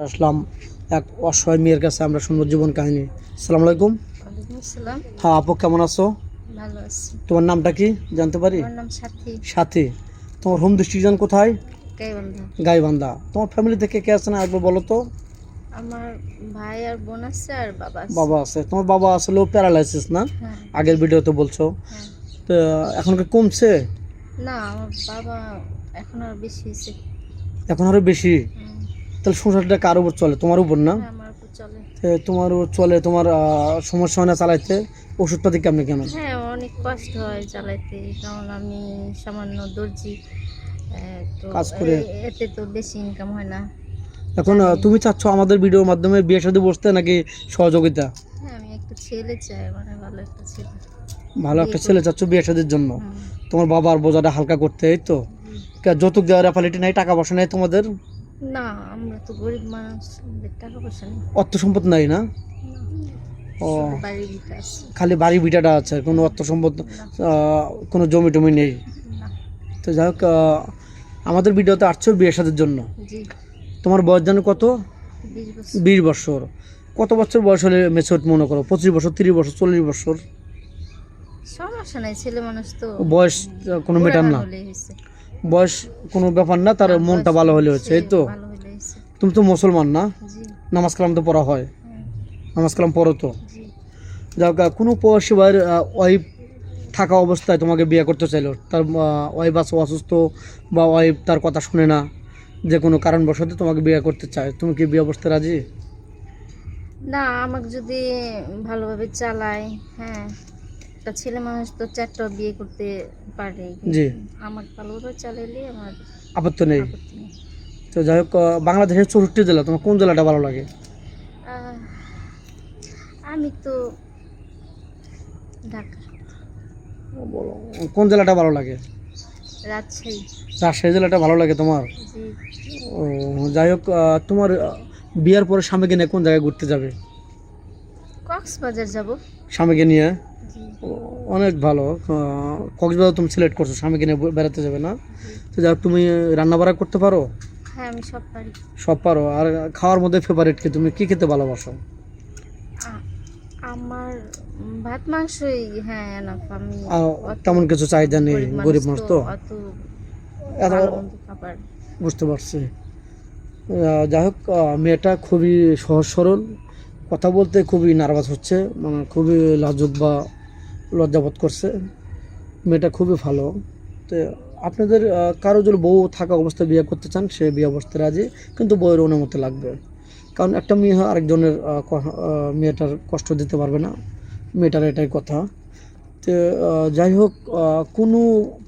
আসলাম এক অসহায় মেয়ের কাছে। আমরা শুনবো জীবন কাহিনী। আসসালামু আলাইকুম। ওয়ালাইকুম আসসালাম। হ্যাঁ আপু, কেমন আছো? ভালো আছি। তোমার নামটা কি জানতে পারি? আমার নাম সাথী। সাথী। তোমার হোম ডিস্ট্রিকশন কোথায়? গাইবান্ধা। গাইবান্ধা। তোমার ফ্যামিলি থেকে কে আছে না একবার বলো তো। আমার ভাই আর বোন আছে আর বাবা আছে। বাবা আছে। তোমার বাবা আসলে প্যারালাইসিস না? হ্যাঁ। আগের ভিডিওতে বলছো। হ্যাঁ। তো এখন কি কমছে? না, আমার বাবা এখন আর বেশি হয়েছে। এখন আরো বেশি? তাহলে সংসারটা কার উপর চলে? তোমার উপর না? হ্যাঁ, আমার উপর চলে। তোমার উপর চলে। তোমার সমস্যা হয় না চালাইতে? ওষুধপাতি কেমন কেমন? হ্যাঁ, অনেক কষ্ট হয় চালাইতে, কারণ আমি সামান্য দর্জি। তো কাজ করে এতে তো বেশি ইনকাম হয় না। এখন তুমি চাচ্ছ আমাদের ভিডিওর মাধ্যমে বিয়ের সাথে বসতে নাকি সহযোগিতা? হ্যাঁ, আমি একটা ছেলে চাই, মানে ভালো একটা ছেলে। ভালো একটা ছেলে চাচ্ছ বিয়ের সাথের জন্য? হুম। তোমার বাবার বোঝাটা হালকা করতে, এই তো? যৌতুক দেওয়ার অ্যাপালিটি নাই? টাকা পয়সা নেই তোমাদের? না, আমরা তো গরিব মানুষ, আমাদের টাকা পয়সা নেই। অর্থ সম্পদ নাই না? ও, শুধু বাড়ির ভিটা আছে। খালি বাড়ি ভিটাটা আছে, কোনো অর্থ সম্পদ কোনো জমি টমি নেই? না। তো যাই হোক, আমাদের ভিডিওতে আসছো বিয়ের সাথের জন্য। জি। তোমার বয়স জানো কত? 20 বছর। 20 বছর। কত বছর বয়স হলে মেচুর মনে করো? 25 বছর, 30 বছর, 40 বছর? সমস্যা নাই, ছেলে মানুষ তো। বয়স কোনো ম্যাটার না? হলেই হয়েছে। বয়স কোনো ব্যাপার না, তার মনটা ভালো হলে হচ্ছে, এই তো? ভালো হলেই হয়েছে। তুমি তো মুসলমান না? জি। নামাজ কালাম তো পড়া হয়? হ্যাঁ। নামাজ কালাম পড়ো তো? জি। যাও, কোনো প্রবাসী ভাইয়ের ওয়াইফ থাকা অবস্থায় তোমাকে বিয়ে করতে চাইলো, তার ওয়াইফ আছে অসুস্থ বা ওয়াইফ তার কথা শুনে না, যে কোনো কারণবশত তোমাকে বিয়ে করতে চায়, তুমি কি বিয়ে বসতে রাজি? না, আমাকে যদি ভালোভাবে চালায়, হ্যাঁ, একটা ছেলে মানুষ তো 4টা বিয়ে করতে পারে। জি। আমাকে ভালোভাবে চালাইলে আমার আপত্তি নেই? আপত্তি নেই। তো যাই হোক, বাংলাদেশের 64 জেলা, তোমার কোন জেলাটা ভালো লাগে? আহ, আমি তো ঢাকা। বলো, কোন জেলাটা ভালো লাগে? রাজশাহী। রাজশাহী জেলাটা ভালো লাগে তোমার? জি। ও, যাই হোক, তোমার বিয়ের পরে স্বামীকে নিয়ে কোন জায়গায় ঘুরতে যাবে? কক্সবাজার যাব। স্বামীকে নিয়ে? জি। অনেক ভালো। কক্সবাজার তুমি সিলেক্ট করছো, স্বামীকে নিয়ে বেড়াতে যাবে না? জি। তো যাই হোক, তুমি রান্না বাড়া করতে পারো? হ্যাঁ, আমি সব পারি। সব পারো? আর খাওয়ার মধ্যে ফেভারিট কি? তুমি কি খেতে ভালোবাসো? আমার ভাত মাংসই, হ্যাঁ, এনাফ। আমি তেমন কিছু চাহিদা নেই, গরিব মানুষ তো। অত এত ভালো মন্দ খাবার। বুঝতে পারছি। যাই হোক, মেয়েটা খুবই সহজ সরল, কথা বলতে খুবই নার্ভাস হচ্ছে, মানে খুবই লাজুক বা লজ্জাবোধ করছে। মেয়েটা খুবই ভালো। তো আপনাদের কারো যদি বউ থাকা অবস্থায় বিয়ে করতে চান, সে বিয়ে অবস্থায় রাজি, কিন্তু বউয়ের অনুমতি লাগবে। কারণ একটা মেয়ে আরেকজনের মেয়েটার কষ্ট দিতে পারবে না, মেয়েটার এটাই কথা। তো যাই হোক, কোনো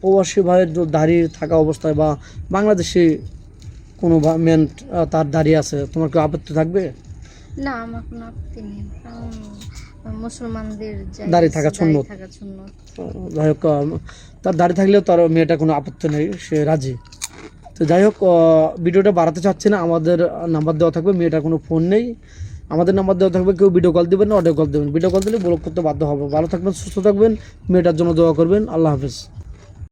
প্রবাসী ভাইয়ের দাঁড়িয়ে থাকা অবস্থায় বা বাংলাদেশি কোনো মেন তার দাঁড়িয়ে আছে, তোমার কি আপত্তি থাকবে? না, আমার কোনো আপত্তি নেই, কারণ মুসলমানদের দাঁড়িয়ে থাকা সুন্নত। যাই হোক, তার দাঁড়িয়ে থাকলেও তার মেয়েটা কোনো আপত্তি নেই, সে রাজি। তো যাই হোক, ভিডিওটা বাড়াতে চাচ্ছি না। আমাদের নাম্বার দেওয়া থাকবে, মেয়েটার কোনো ফোন নেই। আমাদের নাম্বার দেওয়া থাকবে, কেউ ভিডিও কল দেবেন না, অডিও কল দেবেন। ভিডিও কল দিলে ব্লক করতে বাধ্য হবে। ভালো থাকবেন, সুস্থ থাকবেন, মেয়েটার জন্য দোয়া করবেন। আল্লাহ হাফেজ।